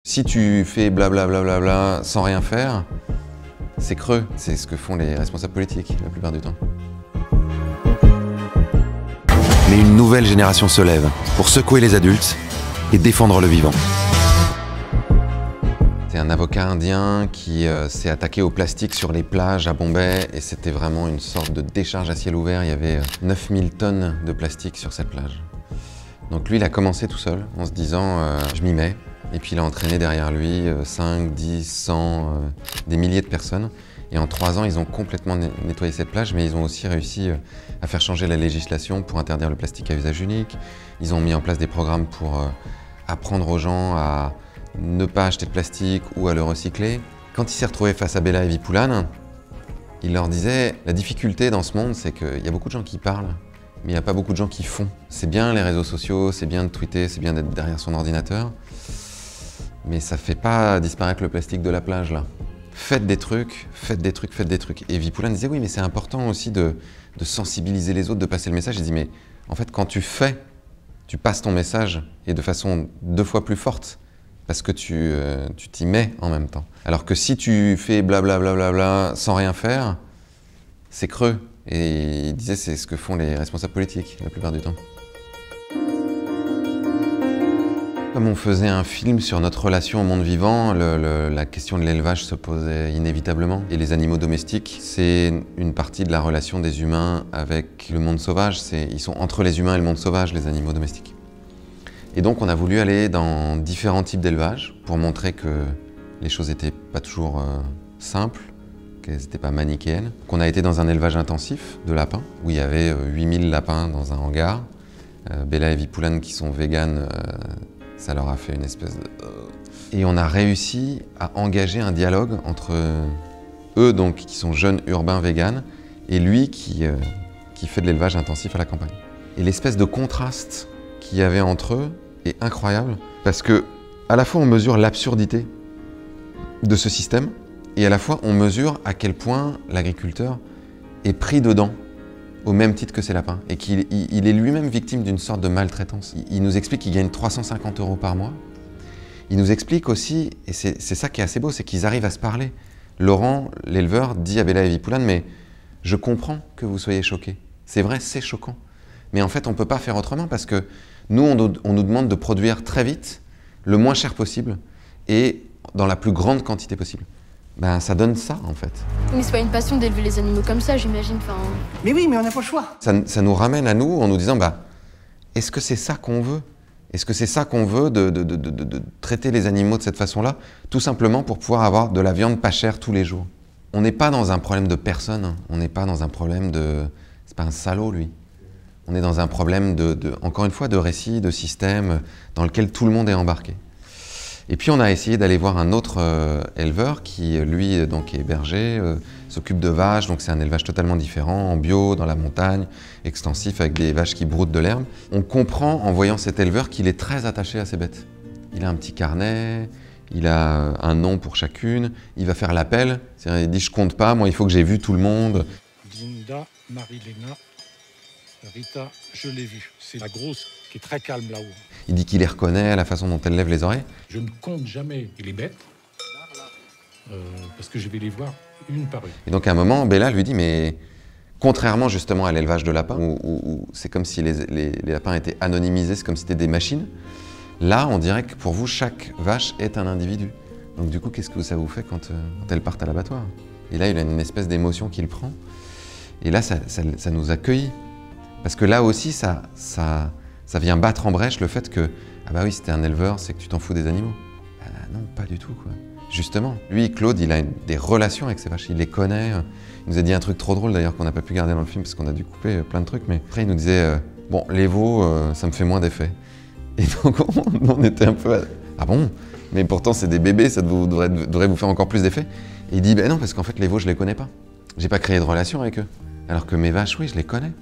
Si tu fais blablabla bla bla bla sans rien faire, c'est creux. C'est ce que font les responsables politiques la plupart du temps. Mais une nouvelle génération se lève pour secouer les adultes et défendre le vivant. C'est un avocat indien qui s'est attaqué au plastique sur les plages à Bombay et c'était vraiment une sorte de décharge à ciel ouvert. Il y avait 9000 tonnes de plastique sur cette plage. Donc lui, il a commencé tout seul en se disant je m'y mets. Et puis il a entraîné derrière lui 5, 10, 100, des milliers de personnes. Et en 3 ans, ils ont complètement nettoyé cette plage, mais ils ont aussi réussi à faire changer la législation pour interdire le plastique à usage unique. Ils ont mis en place des programmes pour apprendre aux gens à ne pas acheter de plastique ou à le recycler. Quand il s'est retrouvé face à Bella et Vipulhan, il leur disait la difficulté dans ce monde, c'est qu'il y a beaucoup de gens qui parlent, mais il n'y a pas beaucoup de gens qui font. C'est bien les réseaux sociaux, c'est bien de tweeter, c'est bien d'être derrière son ordinateur, mais ça ne fait pas disparaître le plastique de la plage, là. Faites des trucs, faites des trucs, faites des trucs. Et Vipulhan disait oui, mais c'est important aussi de sensibiliser les autres, de passer le message. Il dit mais en fait, quand tu fais, tu passes ton message et de façon 2 fois plus forte parce que tu t'y mets en même temps. Alors que si tu fais blablabla bla bla bla sans rien faire, c'est creux. Et il disait c'est ce que font les responsables politiques la plupart du temps. Comme on faisait un film sur notre relation au monde vivant, la question de l'élevage se posait inévitablement. Et les animaux domestiques, c'est une partie de la relation des humains avec le monde sauvage. Ils sont entre les humains et le monde sauvage, les animaux domestiques. Et donc on a voulu aller dans différents types d'élevage pour montrer que les choses n'étaient pas toujours simples, qu'elles n'étaient pas manichéennes. Donc on a été dans un élevage intensif de lapins, où il y avait 8000 lapins dans un hangar. Bella et Vipulhan qui sont véganes, ça leur a fait une espèce de... Et on a réussi à engager un dialogue entre eux, donc, qui sont jeunes urbains véganes, et lui qui fait de l'élevage intensif à la campagne. Et l'espèce de contraste qu'il y avait entre eux est incroyable, parce que à la fois on mesure l'absurdité de ce système, et à la fois on mesure à quel point l'agriculteur est pris dedans, au même titre que ses lapins, et qu'il est lui-même victime d'une sorte de maltraitance. Il nous explique qu'il gagne 350 € par mois. Il nous explique aussi, et c'est ça qui est assez beau, c'est qu'ils arrivent à se parler. Laurent, l'éleveur, dit à Bella et Vipulhan, mais je comprends que vous soyez choqués. C'est vrai, c'est choquant. Mais en fait, on ne peut pas faire autrement parce que nous, on nous demande de produire très vite, le moins cher possible, et dans la plus grande quantité possible. Ben, ça donne ça, en fait. Mais c'est pas une passion d'élever les animaux comme ça, j'imagine. Enfin... Mais oui, mais on n'a pas le choix. Ça nous ramène à nous en nous disant, bah, est-ce que c'est ça qu'on veut? Est-ce que c'est ça qu'on veut de traiter les animaux de cette façon-là, tout simplement pour pouvoir avoir de la viande pas chère tous les jours? On n'est pas dans un problème de personne, on n'est pas dans un problème de... C'est pas un salaud, lui. On est dans un problème encore une fois, de récit, de système, dans lequel tout le monde est embarqué. Et puis on a essayé d'aller voir un autre éleveur qui, lui, donc, est berger, s'occupe de vaches, donc c'est un élevage totalement différent, en bio, dans la montagne, extensif, avec des vaches qui broutent de l'herbe. On comprend, en voyant cet éleveur, qu'il est très attaché à ses bêtes. Il a un petit carnet, il a un nom pour chacune, il va faire l'appel, il dit « je compte pas, moi il faut que j'ai vu tout le monde ». Linda, Marilena, Rita, je l'ai vue. C'est la grosse qui est très calme là-haut. Il dit qu'il les reconnaît à la façon dont elle lève les oreilles. Je ne compte jamais les bêtes, parce que je vais les voir une par une. Et donc à un moment, Bella lui dit, mais contrairement justement à l'élevage de lapins, où c'est comme si les lapins étaient anonymisés, c'est comme si c'était des machines, là on dirait que pour vous, chaque vache est un individu. Donc du coup, qu'est-ce que ça vous fait quand elles partent à l'abattoir? Et là, il a une espèce d'émotion qu'il prend. Et là, ça nous accueille. Parce que là aussi, ça vient battre en brèche le fait que « Ah bah oui, si t'es un éleveur, c'est que tu t'en fous des animaux. » Non, pas du tout, quoi. Justement, lui, Claude, il a des relations avec ses vaches, il les connaît. Il nous a dit un truc trop drôle d'ailleurs qu'on n'a pas pu garder dans le film parce qu'on a dû couper plein de trucs. Mais après, il nous disait « Bon, les veaux, ça me fait moins d'effet. » Et donc, on était un peu « Ah bon? Mais pourtant, c'est des bébés, ça devrait vous faire encore plus d'effet. » Et il dit « Ben non, parce qu'en fait, les veaux, je les connais pas. J'ai pas créé de relation avec eux. Alors que mes vaches, oui, je les connais. »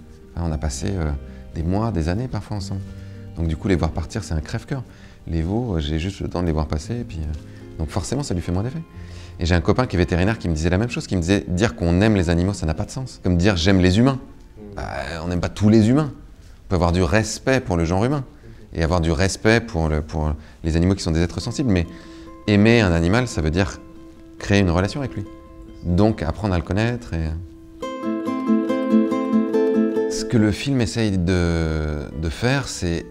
On a passé des mois, des années parfois ensemble. Donc du coup, les voir partir, c'est un crève-cœur. Les veaux, j'ai juste le temps de les voir passer, et puis, donc forcément, ça lui fait moins d'effet. Et j'ai un copain qui est vétérinaire qui me disait la même chose, qui me disait dire qu'on aime les animaux, ça n'a pas de sens. Comme dire j'aime les humains. Bah, on n'aime pas tous les humains. On peut avoir du respect pour le genre humain, et avoir du respect pour les animaux qui sont des êtres sensibles, mais aimer un animal, ça veut dire créer une relation avec lui. Donc apprendre à le connaître. Ce que le film essaye de faire, c'est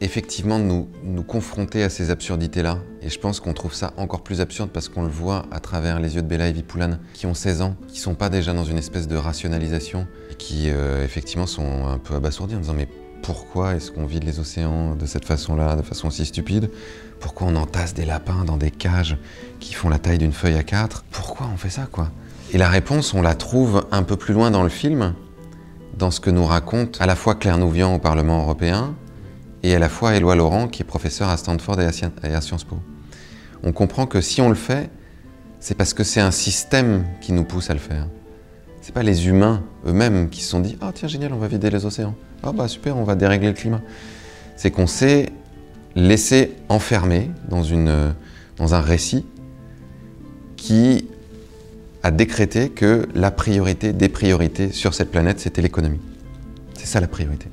effectivement de nous confronter à ces absurdités-là. Et je pense qu'on trouve ça encore plus absurde parce qu'on le voit à travers les yeux de Bella et Vipoulane, qui ont 16 ans, qui sont pas déjà dans une espèce de rationalisation, et qui effectivement sont un peu abasourdis en disant mais pourquoi est-ce qu'on vide les océans de cette façon-là, de façon aussi stupide? Pourquoi on entasse des lapins dans des cages qui font la taille d'une feuille A4? Pourquoi on fait ça, quoi? Et la réponse, on la trouve un peu plus loin dans le film, dans ce que nous raconte à la fois Claire Nouvian au Parlement européen et à la fois Éloi Laurent, qui est professeur à Stanford et à Sciences Po. On comprend que si on le fait, c'est parce que c'est un système qui nous pousse à le faire. C'est pas les humains eux-mêmes qui se sont dit « Ah tiens, génial, on va vider les océans. Ah bah super, on va dérégler le climat. » C'est qu'on s'est laissé enfermer dans un récit qui a décrété que la priorité des priorités sur cette planète, c'était l'économie. C'est ça la priorité.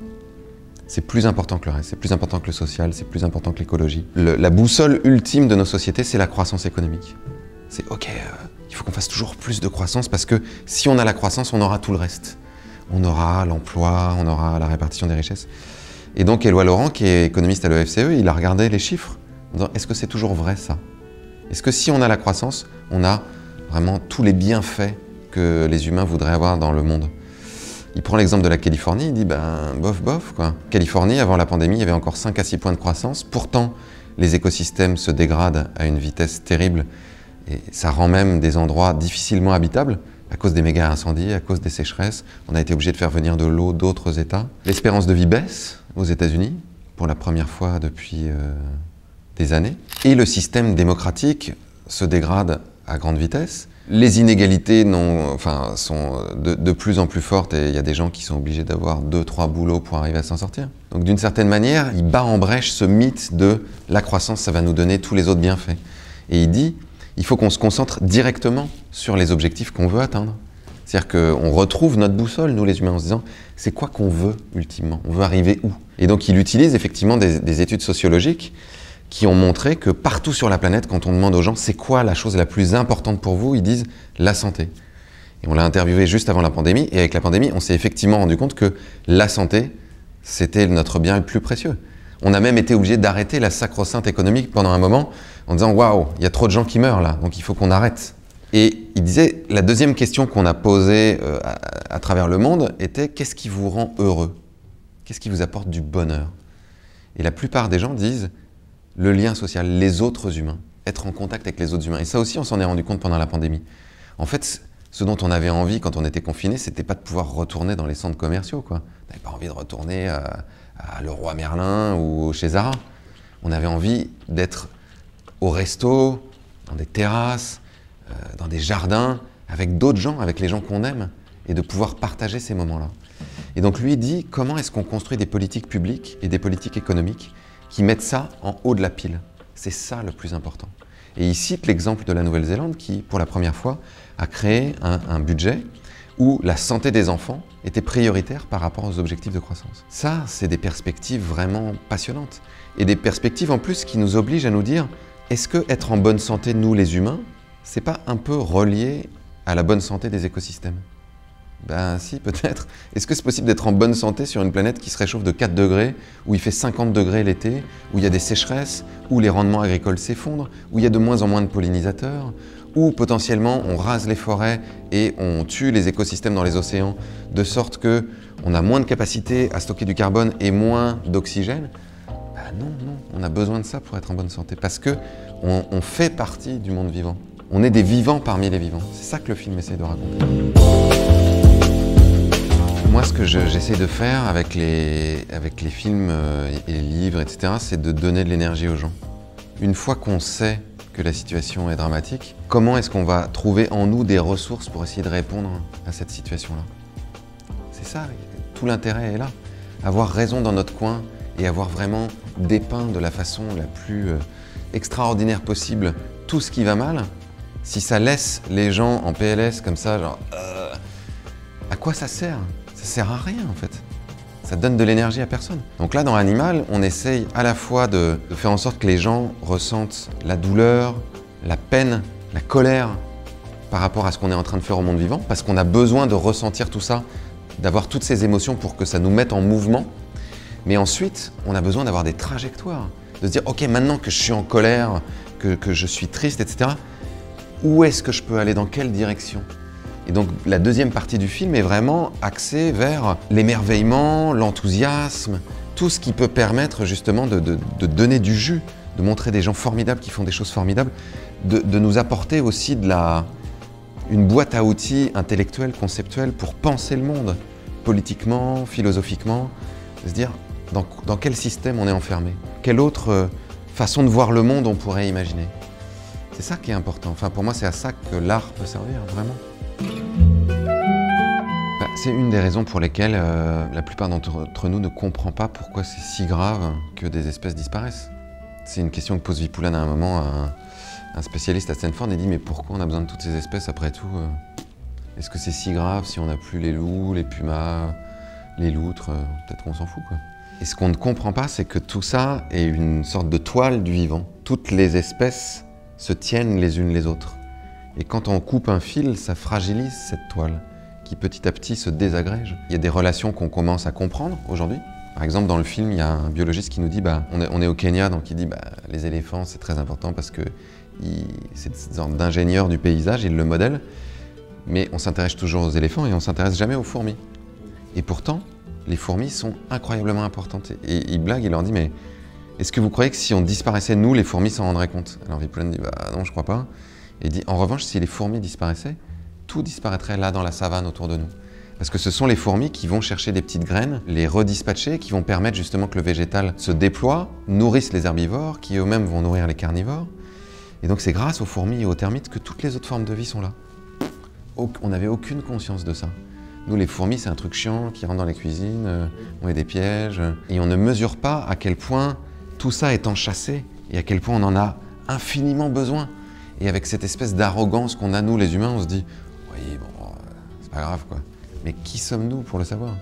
C'est plus important que le reste, c'est plus important que le social, c'est plus important que l'écologie. La boussole ultime de nos sociétés, c'est la croissance économique. C'est ok, il faut qu'on fasse toujours plus de croissance parce que si on a la croissance, on aura tout le reste. On aura l'emploi, on aura la répartition des richesses. Et donc Éloi Laurent, qui est économiste à l'EFCE, il a regardé les chiffres en disant est-ce que c'est toujours vrai ça? Est-ce que si on a la croissance, on a vraiment tous les bienfaits que les humains voudraient avoir dans le monde? Il prend l'exemple de la Californie, il dit ben bof bof quoi. Californie, avant la pandémie, il y avait encore 5 à 6 points de croissance. Pourtant, les écosystèmes se dégradent à une vitesse terrible et ça rend même des endroits difficilement habitables à cause des méga incendies, à cause des sécheresses. On a été obligé de faire venir de l'eau d'autres États. L'espérance de vie baisse aux États-Unis pour la première fois depuis des années. Et le système démocratique se dégrade à grande vitesse. Les inégalités sont de plus en plus fortes et il y a des gens qui sont obligés d'avoir 2-3 boulots pour arriver à s'en sortir. Donc d'une certaine manière, il bat en brèche ce mythe de la croissance, ça va nous donner tous les autres bienfaits. Et il dit, il faut qu'on se concentre directement sur les objectifs qu'on veut atteindre. C'est-à-dire qu'on retrouve notre boussole, nous les humains, en se disant, c'est quoi qu'on veut ultimement? On veut arriver où? Et donc il utilise effectivement des études sociologiques qui ont montré que partout sur la planète, quand on demande aux gens c'est quoi la chose la plus importante pour vous, ils disent la santé. Et on l'a interviewé juste avant la pandémie, et avec la pandémie, on s'est effectivement rendu compte que la santé, c'était notre bien le plus précieux. On a même été obligé d'arrêter la sacro-sainte économique pendant un moment en disant « Waouh, il y a trop de gens qui meurent là, donc il faut qu'on arrête ». Et il disait, la deuxième question qu'on a posée à travers le monde était « Qu'est-ce qui vous rend heureux? Qu'est-ce qui vous apporte du bonheur ?» Et la plupart des gens disent le lien social, les autres humains, être en contact avec les autres humains. Et ça aussi, on s'en est rendu compte pendant la pandémie. En fait, ce dont on avait envie quand on était confiné, c'était pas de pouvoir retourner dans les centres commerciaux, quoi. On n'avait pas envie de retourner à Leroy Merlin ou chez Zara. On avait envie d'être au resto, dans des terrasses, dans des jardins, avec d'autres gens, avec les gens qu'on aime, et de pouvoir partager ces moments-là. Et donc lui dit, comment est-ce qu'on construit des politiques publiques et des politiques économiques qui mettent ça en haut de la pile? C'est ça le plus important. Et il cite l'exemple de la Nouvelle-Zélande qui, pour la première fois, a créé un budget où la santé des enfants était prioritaire par rapport aux objectifs de croissance. Ça, c'est des perspectives vraiment passionnantes. Et des perspectives en plus qui nous obligent à nous dire, est-ce que être en bonne santé, nous les humains, c'est pas un peu relié à la bonne santé des écosystèmes? Ben si, peut-être. Est-ce que c'est possible d'être en bonne santé sur une planète qui se réchauffe de 4 degrés, où il fait 50 degrés l'été, où il y a des sécheresses, où les rendements agricoles s'effondrent, où il y a de moins en moins de pollinisateurs, où potentiellement on rase les forêts et on tue les écosystèmes dans les océans, de sorte qu'on a moins de capacité à stocker du carbone et moins d'oxygène? Ben non, on a besoin de ça pour être en bonne santé, parce qu'on fait partie du monde vivant. On est des vivants parmi les vivants. C'est ça que le film essaie de raconter. Moi, ce que j'essaie de faire avec les films et les livres, etc., c'est de donner de l'énergie aux gens. Une fois qu'on sait que la situation est dramatique, comment est-ce qu'on va trouver en nous des ressources pour essayer de répondre à cette situation-là? C'est ça, tout l'intérêt est là. Avoir raison dans notre coin et avoir vraiment dépeint de la façon la plus extraordinaire possible tout ce qui va mal, si ça laisse les gens en PLS comme ça, genre à quoi ça sert? Ça sert à rien en fait. Ça donne de l'énergie à personne. Donc là, dans Animal, on essaye à la fois de faire en sorte que les gens ressentent la douleur, la peine, la colère par rapport à ce qu'on est en train de faire au monde vivant, parce qu'on a besoin de ressentir tout ça, d'avoir toutes ces émotions pour que ça nous mette en mouvement. Mais ensuite, on a besoin d'avoir des trajectoires, de se dire « Ok, maintenant que je suis en colère, que je suis triste, etc., où est-ce que je peux aller, dans quelle direction ?» Et donc la deuxième partie du film est vraiment axée vers l'émerveillement, l'enthousiasme, tout ce qui peut permettre justement de donner du jus, de montrer des gens formidables qui font des choses formidables, de nous apporter aussi une boîte à outils intellectuelle, conceptuelle pour penser le monde, politiquement, philosophiquement, de se dire dans quel système on est enfermé, quelle autre façon de voir le monde on pourrait imaginer. C'est ça qui est important. Enfin, pour moi, c'est à ça que l'art peut servir, vraiment. C'est une des raisons pour lesquelles la plupart d'entre nous ne comprend pas pourquoi c'est si grave que des espèces disparaissent. C'est une question que pose Vipoulan à un moment à un spécialiste à Stanford. Il dit « Mais pourquoi on a besoin de toutes ces espèces après tout Est-ce que c'est si grave si on n'a plus les loups, les pumas, les loutres Peut-être qu'on s'en fout, quoi. » Et ce qu'on ne comprend pas, c'est que tout ça est une sorte de toile du vivant. Toutes les espèces se tiennent les unes les autres. Et quand on coupe un fil, ça fragilise cette toile qui petit à petit se désagrège. Il y a des relations qu'on commence à comprendre aujourd'hui. Par exemple, dans le film, il y a un biologiste qui nous dit on est au Kenya, donc il dit les éléphants, c'est très important parce que c'est une sorte d'ingénieur du paysage, il le modèle. Mais on s'intéresse toujours aux éléphants et on ne s'intéresse jamais aux fourmis. Et pourtant, les fourmis sont incroyablement importantes. Et il blague, il leur dit « Mais est-ce que vous croyez que si on disparaissait, nous, les fourmis s'en rendraient compte ?» Alors Vipoulan dit « Non, je crois pas. » Et il dit « En revanche, si les fourmis disparaissaient, tout disparaîtrait là dans la savane autour de nous. » Parce que ce sont les fourmis qui vont chercher des petites graines, les redispatcher, qui vont permettre justement que le végétal se déploie, nourrisse les herbivores, qui eux-mêmes vont nourrir les carnivores. Et donc c'est grâce aux fourmis et aux termites que toutes les autres formes de vie sont là. On n'avait aucune conscience de ça. Nous, les fourmis, c'est un truc chiant qui rentre dans les cuisines, on met des pièges. Et on ne mesure pas à quel point tout ça est enchâssé et à quel point on en a infiniment besoin. Et avec cette espèce d'arrogance qu'on a, nous, les humains, on se dit « Oui, bon, c'est pas grave, quoi. » Mais qui sommes-nous pour le savoir ?